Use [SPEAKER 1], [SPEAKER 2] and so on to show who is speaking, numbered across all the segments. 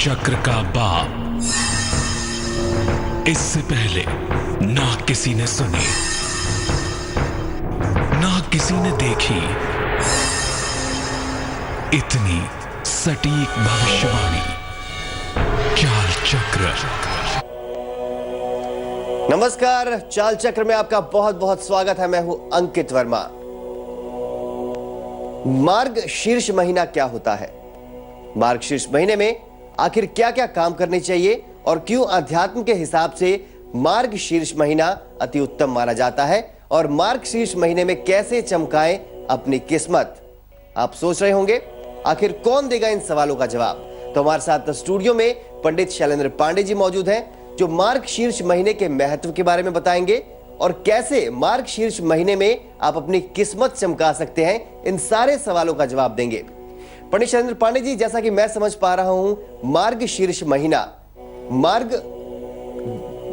[SPEAKER 1] चक्र का बाप। इससे पहले ना किसी ने सुनी, ना किसी ने देखी इतनी सटीक भविष्यवाणी। चाल चक्र।
[SPEAKER 2] नमस्कार, चाल चक्र में आपका बहुत बहुत स्वागत है। मैं हूं अंकित वर्मा। मार्गशीर्ष महीना क्या होता है? मार्गशीर्ष महीने में आखिर क्या क्या काम करने चाहिए और क्यों अध्यात्म के हिसाब से मार्गशीर्ष महीना अति उत्तम माना जाता है? और मार्गशीर्ष महीने में कैसे चमकाएं अपनी किस्मत? आप सोच रहे होंगे आखिर कौन देगा इन सवालों का जवाब? तो हमारे साथ स्टूडियो में पंडित शैलेंद्र पांडे जी मौजूद हैं, जो मार्गशीर्ष महीने के महत्व के बारे में बताएंगे और कैसे मार्गशीर्ष महीने में आप अपनी किस्मत चमका सकते हैं, इन सारे सवालों का जवाब देंगे। पंडित शैलेंद्र पांडे जी, जैसा कि मैं समझ पा रहा हूं, मार्गशीर्ष महीना, मार्ग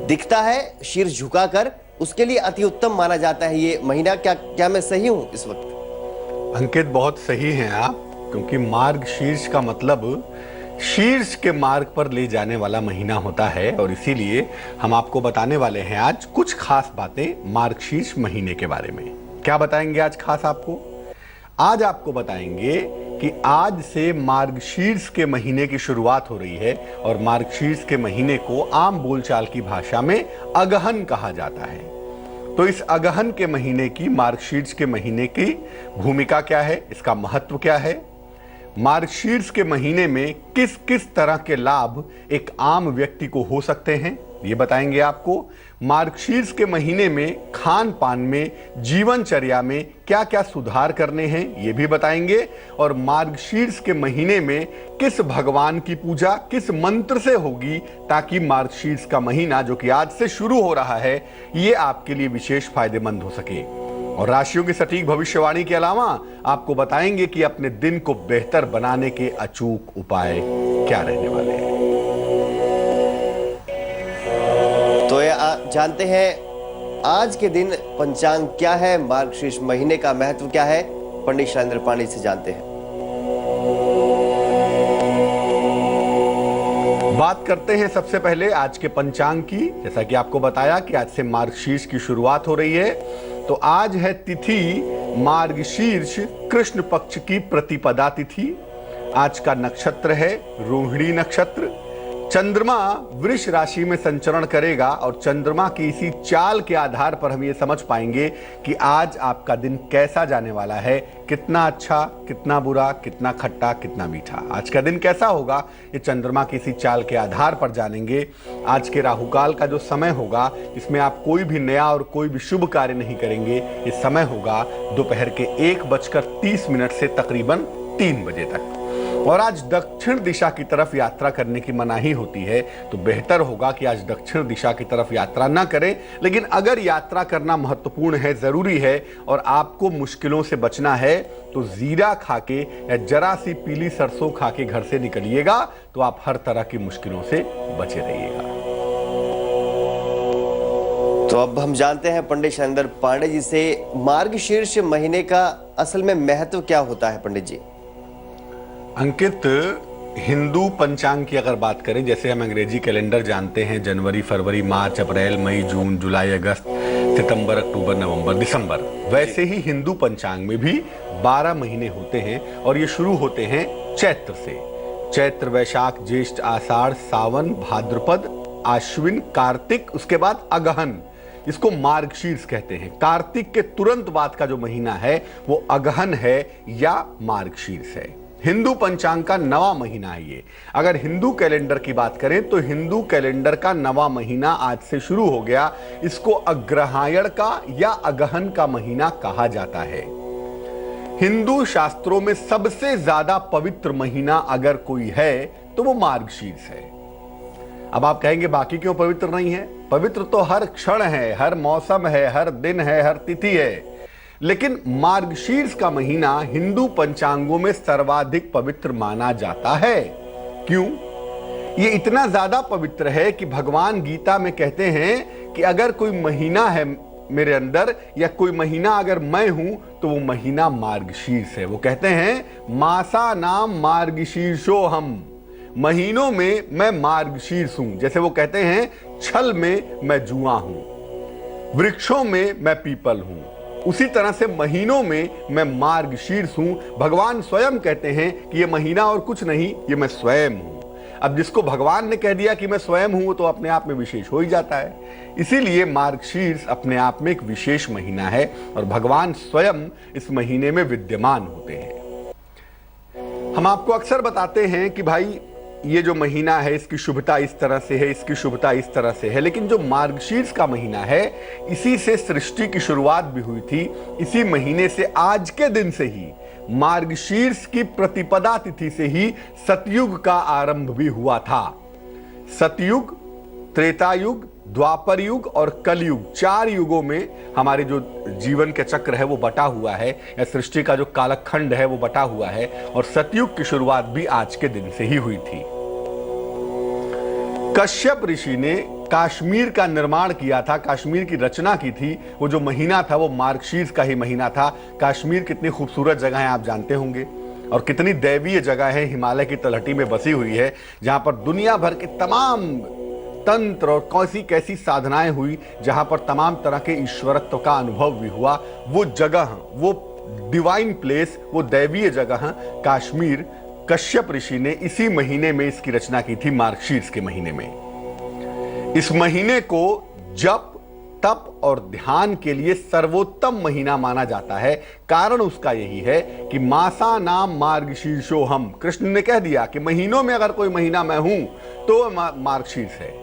[SPEAKER 2] दिखता है शीर्ष झुकाकर, उसके लिए अति उत्तम माना जाता है ये महीना। क्या मैं सही हूं इस वक्त?
[SPEAKER 3] अंकित, बहुत सही हैं आप, क्योंकि मार्गशीर्ष का मतलब शीर्ष के मार्ग पर ले जाने वाला महीना होता है। और इसीलिए हम आपको बताने वाले हैं आज कुछ खास बातें मार्गशीर्ष महीने के बारे में। क्या बताएंगे आज खास आपको? आज आपको बताएंगे कि आज से मार्गशीर्ष के महीने की शुरुआत हो रही है और मार्गशीर्ष के महीने को आम बोलचाल की भाषा में अगहन कहा जाता है। तो इस अगहन के महीने की, मार्गशीर्ष के महीने की भूमिका क्या है, इसका महत्व क्या है, मार्गशीर्ष के महीने में किस किस तरह के लाभ एक आम व्यक्ति को हो सकते हैं, ये बताएंगे आपको। मार्गशीर्ष के महीने में खान पान में, जीवनचर्या में क्या क्या सुधार करने हैं, ये भी बताएंगे। और मार्गशीर्ष के महीने में किस भगवान की पूजा किस मंत्र से होगी, ताकि मार्गशीर्ष का महीना जो कि आज से शुरू हो रहा है, ये आपके लिए विशेष फायदेमंद हो सके। और राशियों की सटीक भविष्यवाणी के अलावा आपको बताएंगे कि अपने दिन को बेहतर बनाने के अचूक उपाय क्या रहने वाले हैं।
[SPEAKER 2] तो जानते हैं आज के दिन पंचांग क्या है, मार्गशीर्ष महीने का महत्व क्या है, पंडित शैलेंद्र पांडे से जानते हैं।
[SPEAKER 3] बात करते हैं सबसे पहले आज के पंचांग की। जैसा कि आपको बताया कि आज से मार्गशीर्ष की शुरुआत हो रही है, तो आज है तिथि मार्गशीर्ष कृष्ण पक्ष की प्रतिपदा तिथि। आज का नक्षत्र है रोहिणी नक्षत्र। चंद्रमा वृष राशि में संचरण करेगा और चंद्रमा की इसी चाल के आधार पर हम ये समझ पाएंगे कि आज आपका दिन कैसा जाने वाला है, कितना अच्छा, कितना बुरा, कितना खट्टा, कितना मीठा। आज का दिन कैसा होगा, ये चंद्रमा की इसी चाल के आधार पर जानेंगे। आज के राहुकाल का जो समय होगा, इसमें आप कोई भी नया और कोई भी शुभ कार्य नहीं करेंगे। ये समय होगा दोपहर के 1:30 से तकरीबन 3 बजे तक। और आज दक्षिण दिशा की तरफ यात्रा करने की मनाही होती है, तो बेहतर होगा कि आज दक्षिण दिशा की तरफ यात्रा ना करें। लेकिन अगर यात्रा करना महत्वपूर्ण है, जरूरी है और आपको मुश्किलों से बचना है, तो जीरा खा के या जरा सी पीली सरसों खा के घर से निकलिएगा, तो आप हर तरह की मुश्किलों से बचे रहिएगा।
[SPEAKER 2] तो अब हम जानते हैं पंडित शैलेंद्र पांडे जी से, मार्गशीर्ष महीने का असल में महत्व क्या होता है पंडित जी?
[SPEAKER 3] अंकित, हिंदू पंचांग की अगर बात करें, जैसे हम अंग्रेजी कैलेंडर जानते हैं, जनवरी, फरवरी, मार्च, अप्रैल, मई, जून, जुलाई, अगस्त, सितंबर, अक्टूबर, नवंबर, दिसंबर, वैसे ही हिंदू पंचांग में भी 12 महीने होते हैं और ये शुरू होते हैं चैत्र से। चैत्र, वैशाख, ज्येष्ठ, आषाढ़, सावन, भाद्रपद, आश्विन, कार्तिक, उसके बाद अगहन, इसको मार्गशीर्ष कहते हैं। कार्तिक के तुरंत बाद का जो महीना है वो अगहन है या मार्गशीर्ष है। हिंदू पंचांग का 9वां महीना है ये। अगर हिंदू कैलेंडर की बात करें तो हिंदू कैलेंडर का 9वां महीना आज से शुरू हो गया। इसको अग्रहायण का या अगहन का महीना कहा जाता है। हिंदू शास्त्रों में सबसे ज्यादा पवित्र महीना अगर कोई है तो वो मार्गशीर्ष है। अब आप कहेंगे बाकी क्यों पवित्र नहीं है? पवित्र तो हर क्षण है, हर मौसम है, हर दिन है, हर तिथि है, लेकिन मार्गशीर्ष का महीना हिंदू पंचांगों में सर्वाधिक पवित्र माना जाता है। क्यों? ये इतना ज्यादा पवित्र है कि भगवान गीता में कहते हैं कि अगर कोई महीना है मेरे अंदर या कोई महीना अगर मैं हूं तो वो महीना मार्गशीर्ष है। वो कहते हैं मासा नाम मार्गशीर्षो हम, महीनों में मैं मार्गशीर्ष हूं, जैसे वो कहते हैं छल में मैं जुआ हूं, वृक्षों में मैं पीपल हूं, उसी तरह से महीनों में मैं मार्गशीर्ष हूं। भगवान स्वयं कहते हैं कि ये महीना और कुछ नहीं, ये मैं स्वयं हूं। अब जिसको भगवान ने कह दिया कि मैं स्वयं हूं, तो अपने आप में विशेष हो ही जाता है। इसीलिए मार्गशीर्ष अपने आप में एक विशेष महीना है और भगवान स्वयं इस महीने में विद्यमान होते हैं। हम आपको अक्सर बताते हैं कि भाई ये जो महीना है इसकी शुभता इस तरह से है, इसकी शुभता इस तरह से है, लेकिन जो मार्गशीर्ष का महीना है इसी से सृष्टि की शुरुआत भी हुई थी। इसी महीने से, आज के दिन से ही, मार्गशीर्ष की प्रतिपदा तिथि से ही सतयुग का आरंभ भी हुआ था। सतयुग, त्रेता युग, द्वापर युग और कलयुग, 4 युगों में हमारे जो जीवन के चक्र है वो बटा हुआ है, या सृष्टि का जो कालखंड है वो बटा हुआ है, और सतयुग की शुरुआत भी आज के दिन से ही हुई थी। कश्यप ऋषि ने कश्मीर का निर्माण किया था, कश्मीर की रचना की थी। वो जो महीना था वो मार्गशीर्ष का ही महीना था। कश्मीर कितनी खूबसूरत जगह है आप जानते होंगे, और कितनी दैवीय जगह है, हिमालय की तलहटी में बसी हुई है, जहां पर दुनिया भर के तमाम तंत्र और कैसी कैसी साधनाएं हुई, जहां पर तमाम तरह के ईश्वरत्व का अनुभव भी हुआ। वो जगह, वो डिवाइन प्लेस, वो दैवीय जगह कश्मीर, कश्यप ऋषि ने इसी महीने में इसकी रचना की थी, मार्गशीर्ष के महीने में। इस महीने को जप, तप और ध्यान के लिए सर्वोत्तम महीना माना जाता है। कारण उसका यही है कि मासा नाम मार्गशीर्षो हम, कृष्ण ने कह दिया कि महीनों में अगर कोई महीना मैं हूं तो मार्गशीर्ष है।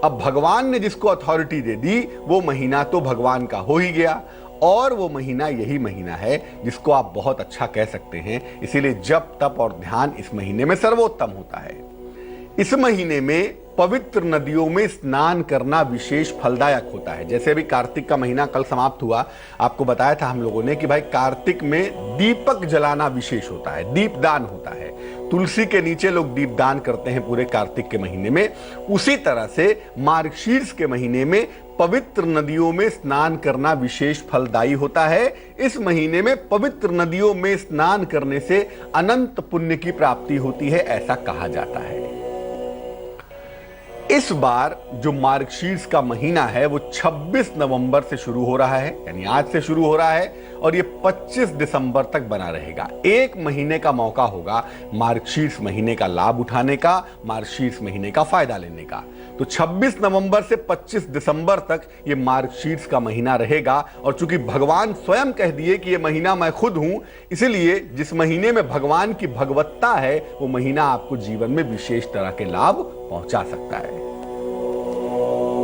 [SPEAKER 3] अब भगवान ने जिसको अथॉरिटी दे दी वो महीना तो भगवान का हो ही गया, और वो महीना यही महीना है जिसको आप बहुत अच्छा कह सकते हैं। इसीलिए जप, तप और ध्यान इस महीने में सर्वोत्तम होता है। इस महीने में पवित्र नदियों में स्नान करना विशेष फलदायक होता है। जैसे अभी कार्तिक का महीना कल समाप्त हुआ, आपको बताया था हम लोगों ने कि भाई कार्तिक में दीपक जलाना विशेष होता है, दीपदान होता है। तुलसी के नीचे लोग दीपदान करते हैं पूरे कार्तिक के महीने में। उसी तरह से मार्गशीर्ष के महीने में पवित्र नदियों में स्नान करना विशेष फलदायी होता है। इस महीने में पवित्र नदियों में स्नान करने से अनंत पुण्य की प्राप्ति होती है, ऐसा कहा जाता है। इस बार जो मार्गशीर्ष का महीना है वो 26 नवंबर से शुरू हो रहा है, यानी आज से शुरू हो रहा है, और ये 25 दिसंबर तक बना रहेगा। 1 महीने का मौका होगा मार्गशीर्ष महीने का लाभ उठाने का, मार्गशीर्ष महीने का फायदा लेने का। तो 26 नवंबर से 25 दिसंबर तक ये मार्गशीर्ष का महीना रहेगा। और चूंकि भगवान स्वयं कह दिए कि ये महीना मैं खुद हूं, इसलिए जिस महीने में भगवान की भगवत्ता है वो महीना आपको जीवन में विशेष तरह के लाभ पहुंचा सकता है।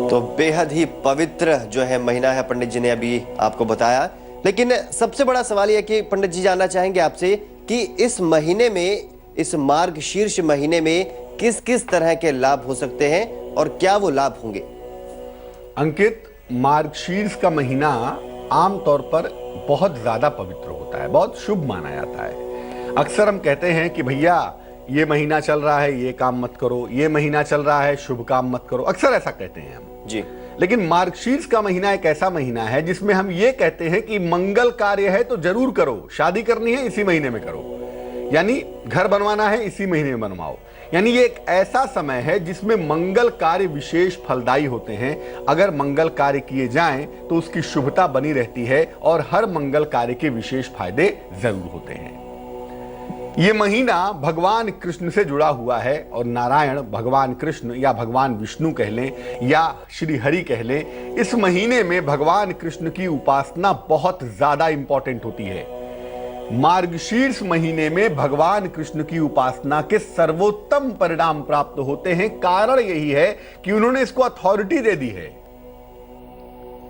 [SPEAKER 2] तो बेहद ही पवित्र जो है महीना है, पंडित जी ने अभी आपको बताया। लेकिन सबसे बड़ा सवाल यह कि पंडित जी जानना चाहेंगे आपसे कि इस महीने में, इस मार्गशीर्ष महीने में किस किस तरह के लाभ हो सकते हैं और क्या वो लाभ होंगे?
[SPEAKER 3] अंकित, मार्गशीर्ष का महीना आमतौर पर बहुत ज्यादा पवित्र होता है, बहुत शुभ माना जाता है। अक्सर हम कहते हैं कि भैया ये महीना चल रहा है ये काम मत करो, ये महीना चल रहा है शुभ काम मत करो, अक्सर ऐसा कहते हैं हम
[SPEAKER 2] जी।
[SPEAKER 3] लेकिन मार्गशीर्ष का महीना एक ऐसा महीना है जिसमें हम ये कहते हैं कि मंगल कार्य है तो जरूर करो, शादी करनी है इसी महीने में करो, यानी घर बनवाना है इसी महीने में बनवाओ। यानी ये एक ऐसा समय है जिसमें मंगल कार्य विशेष फलदायी होते हैं। अगर मंगल कार्य किए जाएं तो उसकी शुभता बनी रहती है और हर मंगल कार्य के विशेष फायदे जरूर होते हैं। ये महीना भगवान कृष्ण से जुड़ा हुआ है, और नारायण, भगवान कृष्ण या भगवान विष्णु कह लें या श्री हरि कह लें, इस महीने में भगवान कृष्ण की उपासना बहुत ज्यादा इंपॉर्टेंट होती है। मार्गशीर्ष महीने में भगवान कृष्ण की उपासना के सर्वोत्तम परिणाम प्राप्त होते हैं। कारण यही है कि उन्होंने इसको अथॉरिटी दे दी है।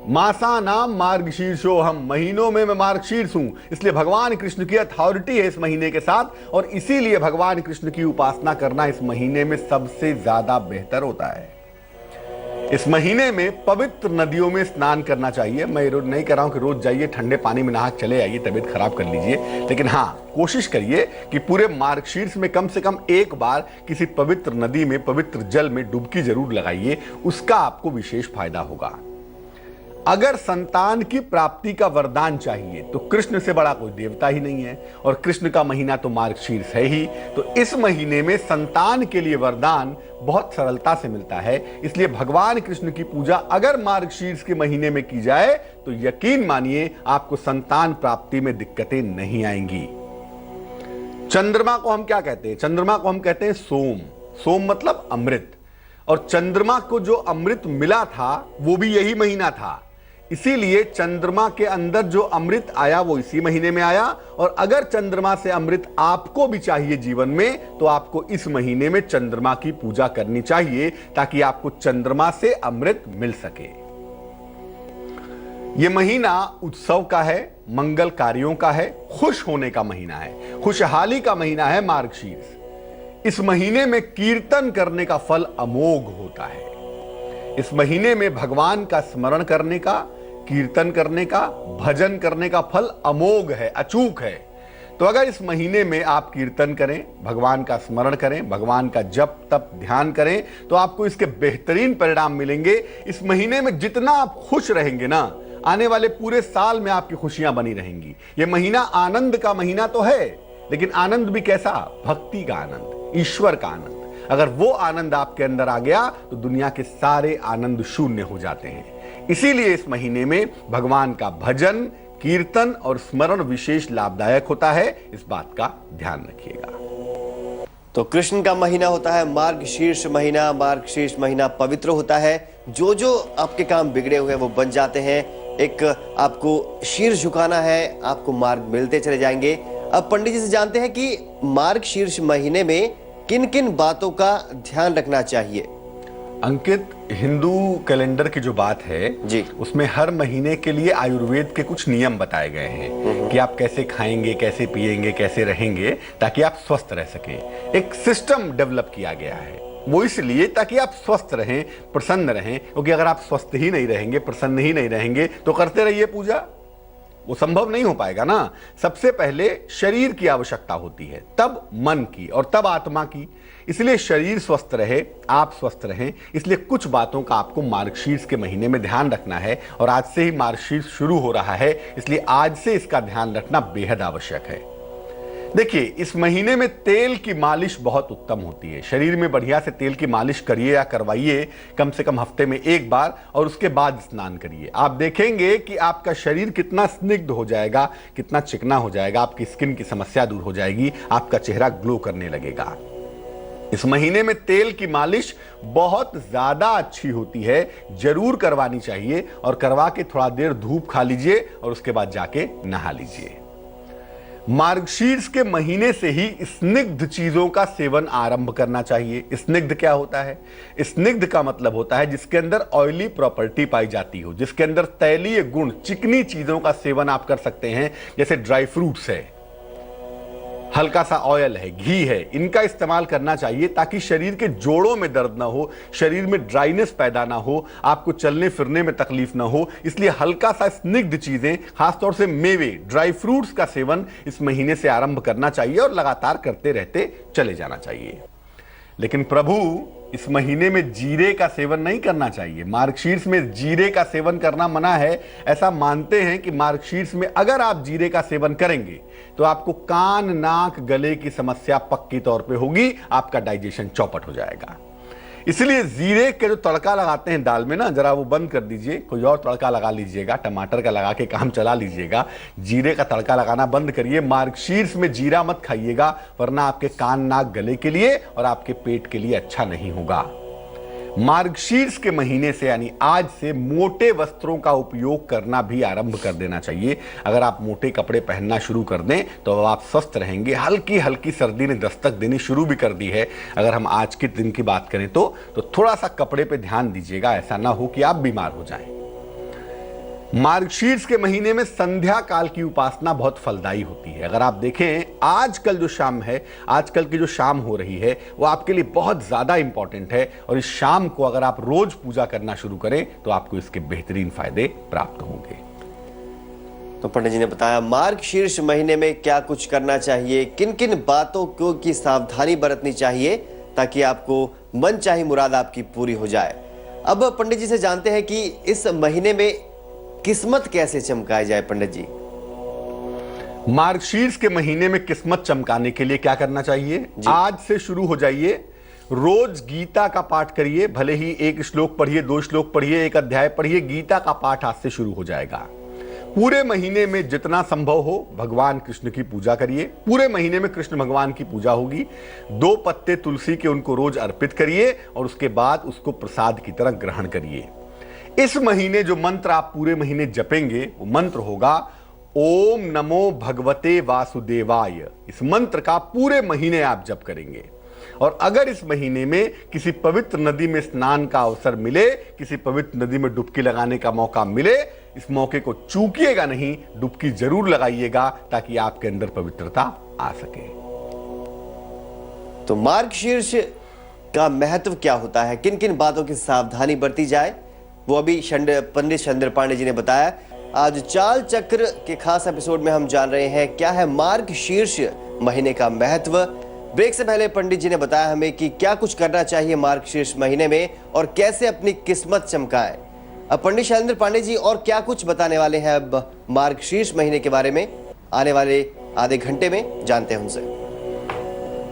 [SPEAKER 3] मासा नाम मार्गशीर्षो हम, महीनों में मैं मार्गशीर्ष हूं, इसलिए भगवान कृष्ण की अथॉरिटी है इस महीने के साथ, और इसीलिए भगवान कृष्ण की उपासना करना इस महीने में सबसे ज्यादा बेहतर होता है। इस महीने में पवित्र नदियों में स्नान करना चाहिए। मैं नहीं कह रहा हूं कि रोज जाइए ठंडे पानी में नहा चले आइए, तबीयत खराब कर लीजिए, लेकिन हां, कोशिश करिए कि पूरे मार्गशीर्ष में कम से कम एक बार किसी पवित्र नदी में, पवित्र जल में डुबकी जरूर लगाइए, उसका आपको विशेष फायदा होगा। अगर संतान की प्राप्ति का वरदान चाहिए तो कृष्ण से बड़ा कोई देवता ही नहीं है, और कृष्ण का महीना तो मार्गशीर्ष है ही। तो इस महीने में संतान के लिए वरदान बहुत सरलता से मिलता है। इसलिए भगवान कृष्ण की पूजा अगर मार्गशीर्ष के महीने में की जाए तो यकीन मानिए आपको संतान प्राप्ति में दिक्कतें नहीं आएंगी। चंद्रमा को हम क्या कहते हैं? चंद्रमा को हम कहते हैं सोम। सोम मतलब अमृत, और चंद्रमा को जो अमृत मिला था वो भी यही महीना था। इसीलिए चंद्रमा के अंदर जो अमृत आया वो इसी महीने में आया। और अगर चंद्रमा से अमृत आपको भी चाहिए जीवन में, तो आपको इस महीने में चंद्रमा की पूजा करनी चाहिए, ताकि आपको चंद्रमा से अमृत मिल सके। यह महीना उत्सव का है, मंगल कार्यों का है, खुश होने का महीना है, खुशहाली का महीना है मार्गशीर्ष। इस महीने में कीर्तन करने का फल अमोघ होता है। इस महीने में भगवान का स्मरण करने का, कीर्तन करने का, भजन करने का फल अमोघ है, अचूक है। तो अगर इस महीने में आप कीर्तन करें, भगवान का स्मरण करें, भगवान का जप तप ध्यान करें, तो आपको इसके बेहतरीन परिणाम मिलेंगे। इस महीने में जितना आप खुश रहेंगे ना, आने वाले पूरे साल में आपकी खुशियां बनी रहेंगी। यह महीना आनंद का महीना तो है, लेकिन आनंद भी कैसा? भक्ति का आनंद, ईश्वर का आनंद। अगर वो आनंद आपके अंदर आ गया तो दुनिया के सारे आनंद शून्य हो जाते हैं। इसीलिए इस महीने में भगवान का भजन, कीर्तन और स्मरण विशेष लाभदायक होता है। इस बात का ध्यान रखिएगा।
[SPEAKER 2] तो कृष्ण का महीना होता है मार्गशीर्ष महीना। मार्गशीर्ष महीना पवित्र होता है। जो जो आपके काम बिगड़े हुए वो बन जाते हैं। एक आपको शीर्ष झुकाना है, आपको मार्ग मिलते चले जाएंगे। अब पंडित जी से जानते हैं कि मार्गशीर्ष महीने में किन किन बातों का ध्यान रखना चाहिए।
[SPEAKER 3] अंकित, हिंदू कैलेंडर की जो बात है
[SPEAKER 2] जी,
[SPEAKER 3] उसमें हर महीने के लिए आयुर्वेद के कुछ नियम बताए गए हैं कि आप कैसे खाएंगे, कैसे पिएंगे, कैसे रहेंगे, ताकि आप स्वस्थ रह सकें। एक सिस्टम डेवलप किया गया है, वो इसलिए ताकि आप स्वस्थ रहें, प्रसन्न रहें। क्योंकि अगर आप स्वस्थ ही नहीं रहेंगे, प्रसन्न ही नहीं रहेंगे, तो करते रहिए पूजा, वो संभव नहीं हो पाएगा ना। सबसे पहले शरीर की आवश्यकता होती है, तब मन की, और तब आत्मा की। इसलिए शरीर स्वस्थ रहे, आप स्वस्थ रहें, इसलिए कुछ बातों का आपको मार्गशीर्ष के महीने में ध्यान रखना है। और आज से ही मार्गशीर्ष शुरू हो रहा है, इसलिए आज से इसका ध्यान रखना बेहद आवश्यक है। देखिए, इस महीने में तेल की मालिश बहुत उत्तम होती है। शरीर में बढ़िया से तेल की मालिश करिए या करवाइए, कम से कम हफ्ते में एक बार, और उसके बाद स्नान करिए। आप देखेंगे कि आपका शरीर कितना स्निग्ध हो जाएगा, कितना चिकना हो जाएगा, आपकी स्किन की समस्या दूर हो जाएगी, आपका चेहरा ग्लो करने लगेगा। इस महीने में तेल की मालिश बहुत ज्यादा अच्छी होती है, जरूर करवानी चाहिए। और करवा के थोड़ा देर धूप खा लीजिए और उसके बाद जाके नहा लीजिए। मार्गशीर्ष के महीने से ही स्निग्ध चीजों का सेवन आरंभ करना चाहिए। स्निग्ध क्या होता है? स्निग्ध का मतलब होता है जिसके अंदर ऑयली प्रॉपर्टी पाई जाती हो, जिसके अंदर तैलीय गुण, चिकनी चीजों का सेवन आप कर सकते हैं। जैसे ड्राई फ्रूट्स है, हल्का सा ऑयल है, घी है, इनका इस्तेमाल करना चाहिए ताकि शरीर के जोड़ों में दर्द ना हो, शरीर में ड्राइनेस पैदा ना हो, आपको चलने फिरने में तकलीफ ना हो। इसलिए हल्का सा स्निग्ध चीजें, खासतौर से मेवे, ड्राई फ्रूट्स का सेवन इस महीने से आरंभ करना चाहिए और लगातार करते रहते चले जाना चाहिए। लेकिन प्रभु, इस महीने में जीरे का सेवन नहीं करना चाहिए। मार्गशीर्ष में जीरे का सेवन करना मना है। ऐसा मानते हैं कि मार्गशीर्ष में अगर आप जीरे का सेवन करेंगे तो आपको कान, नाक, गले की समस्या पक्की तौर पे होगी, आपका डाइजेशन चौपट हो जाएगा। इसलिए जीरे के जो तड़का लगाते हैं दाल में ना, जरा वो बंद कर दीजिए, कोई और तड़का लगा लीजिएगा, टमाटर का लगा के काम चला लीजिएगा। जीरे का तड़का लगाना बंद करिए। मार्गशीर्ष में जीरा मत खाइएगा, वरना आपके कान, नाक, गले के लिए और आपके पेट के लिए अच्छा नहीं होगा। मार्गशीर्ष के महीने से यानी आज से मोटे वस्त्रों का उपयोग करना भी आरंभ कर देना चाहिए। अगर आप मोटे कपड़े पहनना शुरू कर दें तो आप स्वस्थ रहेंगे। हल्की हल्की सर्दी ने दस्तक देनी शुरू भी कर दी है। अगर हम आज के दिन की बात करें तो थोड़ा सा कपड़े पे ध्यान दीजिएगा, ऐसा ना हो कि आप बीमार हो जाएं। मार्गशीर्ष के महीने में संध्या काल की उपासना बहुत फलदायी होती है। अगर आप देखें, आजकल जो शाम है, आजकल की जो शाम हो रही है, वो आपके लिए बहुत ज्यादा इंपॉर्टेंट है। और इस शाम को अगर आप रोज पूजा करना शुरू करें तो आपको इसके बेहतरीन फायदे प्राप्त होंगे।
[SPEAKER 2] तो पंडित जी ने बताया मार्गशीर्ष महीने में क्या कुछ करना चाहिए, किन किन बातों को की सावधानी बरतनी चाहिए ताकि आपको मन चाही मुराद आपकी पूरी हो जाए। अब पंडित जी से जानते हैं कि इस महीने में किस्मत कैसे चमकाई जाए पंडित जी?
[SPEAKER 3] मार्गशीर्ष के महीने में किस्मत चमकाने के लिए क्या करना चाहिए? आज से शुरू हो जाइए, रोज गीता का पाठ करिए। भले ही 1 श्लोक पढ़िए, 2 श्लोक पढ़िए, 1 अध्याय पढ़िए, गीता का पाठ आज से शुरू हो जाएगा। पूरे महीने में जितना संभव हो भगवान कृष्ण की पूजा करिए। पूरे महीने में कृष्ण भगवान की पूजा होगी। 2 पत्ते तुलसी के उनको रोज अर्पित करिए और उसके बाद उसको प्रसाद की तरह ग्रहण करिए। इस महीने जो मंत्र आप पूरे महीने जपेंगे वो मंत्र होगा ओम नमो भगवते वासुदेवाय। इस मंत्र का पूरे महीने आप जप करेंगे। और अगर इस महीने में किसी पवित्र नदी में स्नान का अवसर मिले, किसी पवित्र नदी में डुबकी लगाने का मौका मिले, इस मौके को चूकिएगा नहीं, डुबकी जरूर लगाइएगा ताकि आपके अंदर पवित्रता आ सके।
[SPEAKER 2] तो मार्गशीर्ष का महत्व क्या होता है, किन किन बातों की सावधानी बरती जाए, वो अभी पंडित शंद्र पांडे जी ने बताया। आज चाल चक्र के खास एपिसोड में हम जान रहे हैं क्या है मार्गशीर्ष महीने का महत्व। ब्रेक से पहले पंडित जी ने बताया हमें कि क्या कुछ करना चाहिए मार्गशीर्ष महीने में और कैसे अपनी किस्मत चमकाएं। अब पंडित शैलेंद्र पांडे जी और क्या कुछ बताने वाले हैं अब मार्गशीर्ष महीने के बारे में, आने वाले आधे घंटे में जानते हैं उनसे।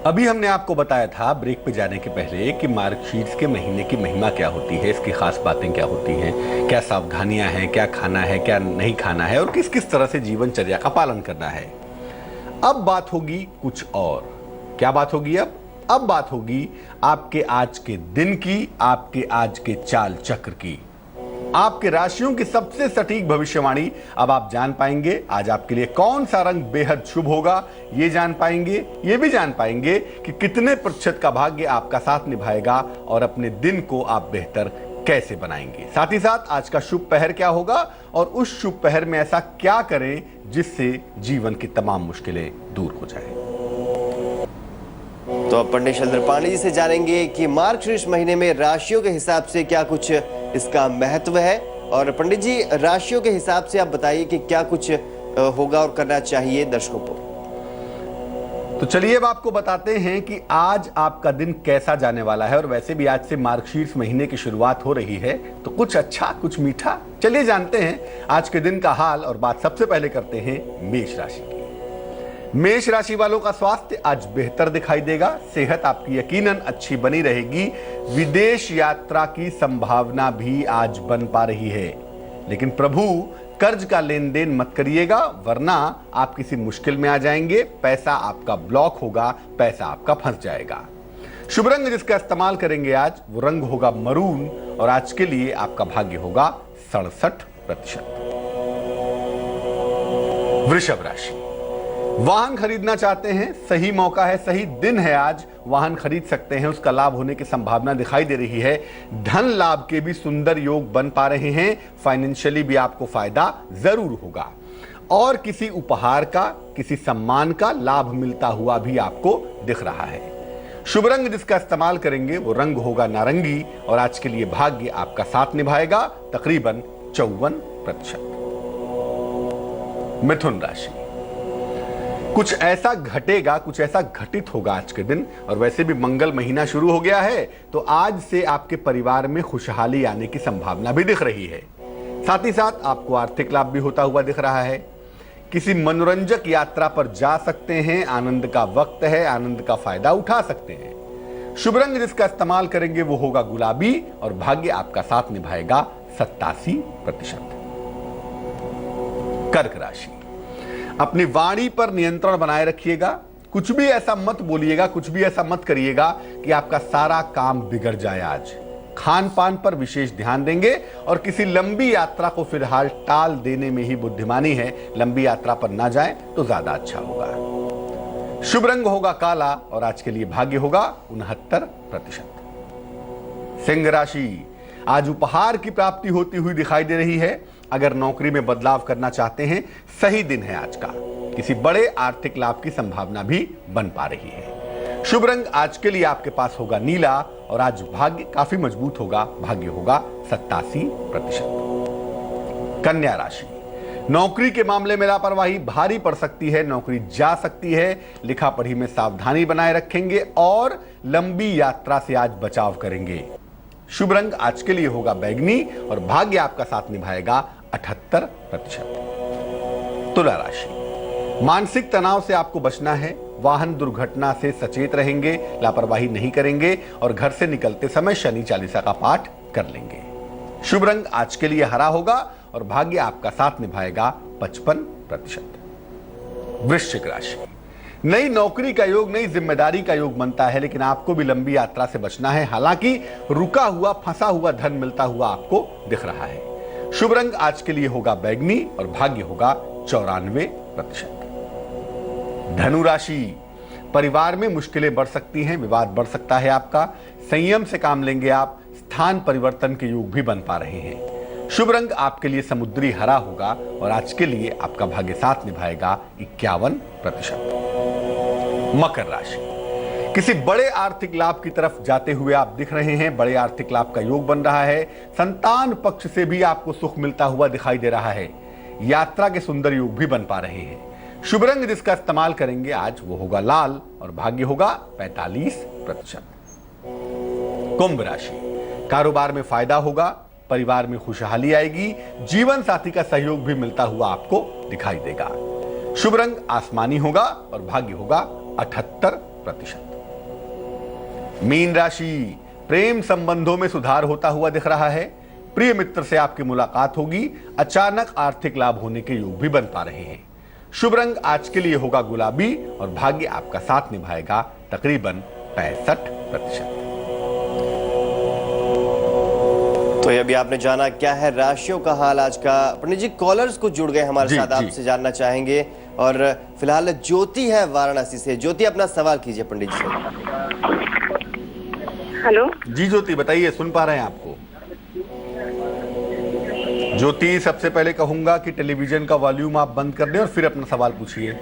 [SPEAKER 3] अभी हमने आपको बताया था ब्रेक पे जाने के पहले कि मार्गशीर्ष के महीने की महिमा क्या होती है, इसकी खास बातें क्या होती हैं, क्या सावधानियां हैं, क्या खाना है, क्या नहीं खाना है और किस किस तरह से जीवनचर्या का पालन करना है। अब बात होगी कुछ और। क्या बात होगी? अब बात होगी आपके आज के दिन की, आपके आज के चाल चक्र की, आपके राशियों की सबसे सटीक भविष्यवाणी अब आप जान पाएंगे। आज आपके लिए कौन सा रंग बेहद शुभ होगा ये जान पाएंगे। ये भी जान पाएंगे कि कितने प्रतिशत का भाग्य आपका साथ निभाएगा और अपने दिन को आप बेहतर कैसे बनाएंगे। साथ ही साथ आज का शुभ पहर क्या होगा और उस शुभ पहर में ऐसा क्या करें जिससे जीवन की तमाम मुश्किलें दूर हो जाए।
[SPEAKER 2] तो अब पंडित शैलेंद्र पांडे जी से जानेंगे कि मार्गशीर्ष महीने में राशियों के हिसाब से क्या कुछ इसका महत्व है। और पंडित जी, राशियों के हिसाब से आप बताइए कि क्या कुछ होगा और करना चाहिए दर्शकों को।
[SPEAKER 3] तो चलिए अब आपको बताते हैं कि आज आपका दिन कैसा जाने वाला है। और वैसे भी आज से मार्गशीर्ष महीने की शुरुआत हो रही है, तो कुछ अच्छा कुछ मीठा चलिए जानते हैं आज के दिन का हाल। और बात सबसे पहले करते हैं मेष राशि की। मेष राशि वालों का स्वास्थ्य आज बेहतर दिखाई देगा। सेहत आपकी यकीनन अच्छी बनी रहेगी। विदेश यात्रा की संभावना भी आज बन पा रही है। लेकिन प्रभु कर्ज का लेन देन मत करिएगा, वरना आप किसी मुश्किल में आ जाएंगे। पैसा आपका ब्लॉक होगा, पैसा आपका फंस जाएगा। शुभ रंग जिसका इस्तेमाल करेंगे आज वो रंग होगा मरून। और आज के लिए आपका भाग्य होगा 67%। वृषभ राशि, वाहन खरीदना चाहते हैं, सही मौका है, सही दिन है। आज वाहन खरीद सकते हैं, उसका लाभ होने की संभावना दिखाई दे रही है। धन लाभ के भी सुंदर योग बन पा रहे हैं। फाइनेंशियली भी आपको फायदा जरूर होगा और किसी उपहार का, किसी सम्मान का लाभ मिलता हुआ भी आपको दिख रहा है। शुभ रंग जिसका इस्तेमाल करेंगे वो रंग होगा नारंगी। और आज के लिए भाग्य आपका साथ निभाएगा तकरीबन 54%। मिथुन राशि, कुछ ऐसा घटेगा, कुछ ऐसा घटित होगा आज के दिन। और वैसे भी मंगल महीना शुरू हो गया है, तो आज से आपके परिवार में खुशहाली आने की संभावना भी दिख रही है। साथ ही साथ आपको आर्थिक लाभ भी होता हुआ दिख रहा है। किसी मनोरंजक यात्रा पर जा सकते हैं, आनंद का वक्त है, आनंद का फायदा उठा सकते हैं। शुभ रंग जिसका इस्तेमाल करेंगे वो होगा गुलाबी। और भाग्य आपका साथ निभाएगा 87%। कर्क राशि, अपनी वाणी पर नियंत्रण बनाए रखिएगा। कुछ भी ऐसा मत बोलिएगा, कुछ भी ऐसा मत करिएगा कि आपका सारा काम बिगड़ जाए। आज खान पान पर विशेष ध्यान देंगे और किसी लंबी यात्रा को फिलहाल टाल देने में ही बुद्धिमानी है। लंबी यात्रा पर ना जाएं तो ज्यादा अच्छा होगा। शुभ रंग होगा काला। और आज के लिए भाग्य होगा 69%। सिंह राशि, आज उपहार की प्राप्ति होती हुई दिखाई दे रही है। अगर नौकरी में बदलाव करना चाहते हैं, सही दिन है आज का। किसी बड़े आर्थिक लाभ की संभावना भी बन पा रही है। शुभ रंग आज के लिए आपके पास होगा नीला। और आज भाग्य काफी मजबूत होगा, भाग्य होगा 87%। कन्या राशि, नौकरी के मामले में लापरवाही भारी पड़ सकती है, नौकरी जा सकती है। लिखा पढ़ी में सावधानी बनाए रखेंगे और लंबी यात्रा से आज बचाव करेंगे। शुभ रंग आज के लिए होगा बैगनी। और भाग्य आपका साथ निभाएगा 78%। तुला राशि, मानसिक तनाव से आपको बचना है। वाहन दुर्घटना से सचेत रहेंगे, लापरवाही नहीं करेंगे और घर से निकलते समय शनि चालीसा का पाठ कर लेंगे। शुभ रंग आज के लिए हरा होगा और भाग्य आपका साथ निभाएगा 55%। वृश्चिक राशि, नई नौकरी का योग, नई जिम्मेदारी का योग बनता है, लेकिन आपको भी लंबी यात्रा से बचना है। हालांकि रुका हुआ फंसा हुआ धन मिलता हुआ आपको दिख रहा है। शुभ रंग आज के लिए होगा बैगनी और भाग्य होगा 94%। धनु राशि, परिवार में मुश्किलें बढ़ सकती हैं, विवाद बढ़ सकता है आपका। संयम से काम लेंगे आप। स्थान परिवर्तन के योग भी बन पा रहे हैं। शुभ रंग आपके लिए समुद्री हरा होगा और आज के लिए आपका भाग्य साथ निभाएगा 51%। मकर राशि, किसी बड़े आर्थिक लाभ की तरफ जाते हुए आप दिख रहे हैं। बड़े आर्थिक लाभ का योग बन रहा है। संतान पक्ष से भी आपको सुख मिलता हुआ दिखाई दे रहा है। यात्रा के सुंदर योग भी बन पा रहे हैं। शुभ रंग जिसका इस्तेमाल करेंगे आज वो होगा लाल और भाग्य होगा 45%। कुंभ राशि, कारोबार में फायदा होगा, परिवार में खुशहाली आएगी। जीवन साथी का सहयोग भी मिलता हुआ आपको दिखाई देगा। शुभ रंग आसमानी होगा और भाग्य होगा 78%। मीन राशि, प्रेम संबंधों में सुधार होता हुआ दिख रहा है। प्रिय मित्र से आपकी मुलाकात होगी। अचानक आर्थिक लाभ होने के योग भी बन पा रहे हैं। शुभ रंग आज के लिए होगा गुलाबी और भाग्य आपका साथ निभाएगा तकरीबन 65%।
[SPEAKER 2] तो अभी आपने जाना क्या है राशियों का हाल आज का। पंडित जी कॉलर्स को जुड़ गए हमारे साथ, आपसे जानना चाहेंगे। और फिलहाल ज्योति है वाराणसी से। ज्योति अपना सवाल कीजिए पंडित जी से।
[SPEAKER 4] हेलो
[SPEAKER 3] जी ज्योति बताइए, सुन पा रहे हैं आपको। ज्योति, सबसे पहले कहूंगा कि टेलीविजन का वॉल्यूम आप बंद कर दें और फिर अपना सवाल पूछिए।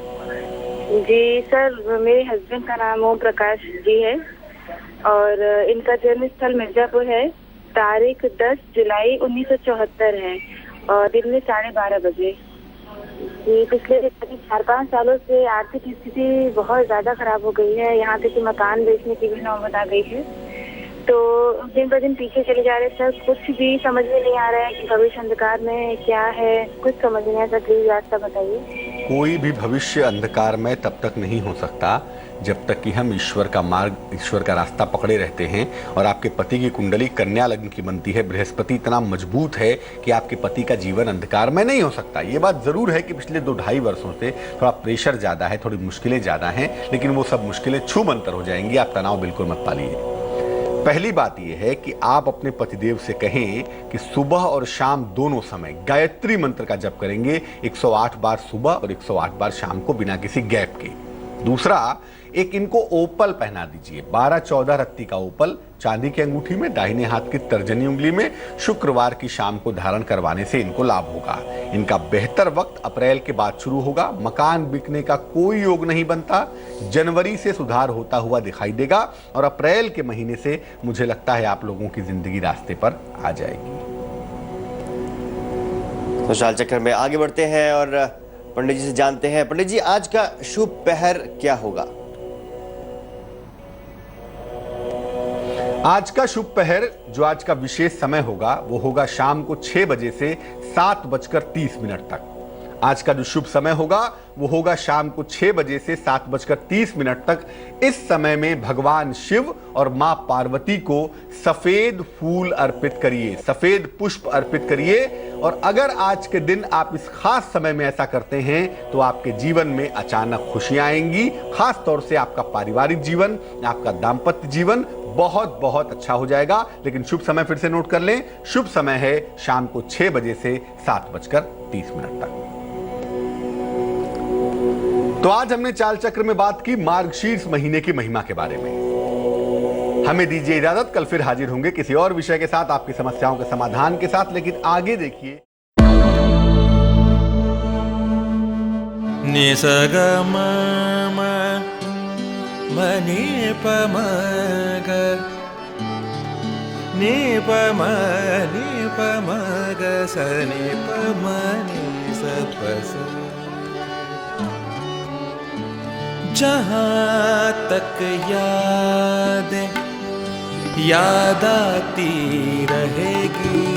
[SPEAKER 4] जी सर, मेरे हस्बैंड का नाम ओम प्रकाश जी है और इनका जन्म स्थल मिर्जापुर है। तारीख 10 जुलाई 1974 है और दिन में 12:30 बजे। जी, पिछले 4-5 सालों से आर्थिक स्थिति बहुत ज्यादा खराब हो गई है। यहाँ तक कि मकान बेचने की भी नौबत आ गई है। तो दिन ब दिन पीछे चले जा रहे सर। कुछ भी समझ में नहीं आ रहा है कि भविष्य अंधकार में क्या है, कुछ समझ नहीं आता। प्लीज रास्ता बताइए।
[SPEAKER 3] कोई भी भविष्य अंधकार में तब तक नहीं हो सकता जब तक कि हम ईश्वर का मार्ग, ईश्वर का रास्ता पकड़े रहते हैं। और आपके पति की कुंडली कन्या लग्न की बनती है। बृहस्पति इतना मजबूत है कि आपके पति का जीवन अंधकार में नहीं हो सकता। ये बात जरूर है कि पिछले 2-2.5 वर्षों से थोड़ा प्रेशर ज्यादा है, थोड़ी मुश्किलें ज्यादा हैं, लेकिन वो सब मुश्किलें छूमंतर हो जाएंगी। आप तनाव बिल्कुल मत पालिए। पहली बात यह है कि आप अपने पतिदेव से कहें कि सुबह और शाम दोनों समय गायत्री मंत्र का जप करेंगे 108 बार सुबह और 108 बार शाम को बिना किसी गैप के। दूसरा, एक इनको ओपल पहना दीजिए, 12-14 रत्ती का ओपल चांदी की अंगूठी में, दाहिने हाथ की तर्जनी उंगली में। शुक्रवार की शाम को धारण करवाने से इनको लाभ होगा। इनका बेहतर वक्त अप्रैल के बाद शुरू होगा। मकान बिकने का कोई योग नहीं बनता। जनवरी से सुधार होता हुआ दिखाई देगा और अप्रैल के महीने से मुझे लगता है आप लोगों की जिंदगी रास्ते पर आ जाएगी।
[SPEAKER 2] तो चाल चक्कर में आगे बढ़ते हैं और पंडित जी से जानते हैं। पंडित जी आज का शुभ पहर क्या होगा?
[SPEAKER 3] आज का शुभ पहर, जो आज का विशेष समय होगा, वो होगा शाम को 6 बजे से 7:30 तक। आज का जो शुभ समय होगा वो होगा शाम को 6 बजे से 7:30 तक। इस समय में भगवान शिव और मां पार्वती को सफेद फूल अर्पित करिए, सफेद पुष्प अर्पित करिए। और अगर आज के दिन आप इस खास समय में ऐसा करते हैं तो आपके जीवन में अचानक खुशियां आएंगी। खास तौर से आपका पारिवारिक जीवन, आपका दाम्पत्य जीवन बहुत बहुत अच्छा हो जाएगा। लेकिन शुभ समय फिर से नोट कर लें, शुभ समय है शाम को 6 बजे से 7:30 तक। तो आज हमने चाल चक्र में बात की मार्गशीर्ष महीने की महिमा के बारे में। हमें दीजिए इजाजत, कल फिर हाजिर होंगे किसी और विषय के साथ, आपकी समस्याओं के समाधान के साथ। लेकिन आगे देखिए।
[SPEAKER 5] निसगम मनि पमग नि पमग सनि पमनि सपस। जहाँ तक याद आती रहेगी।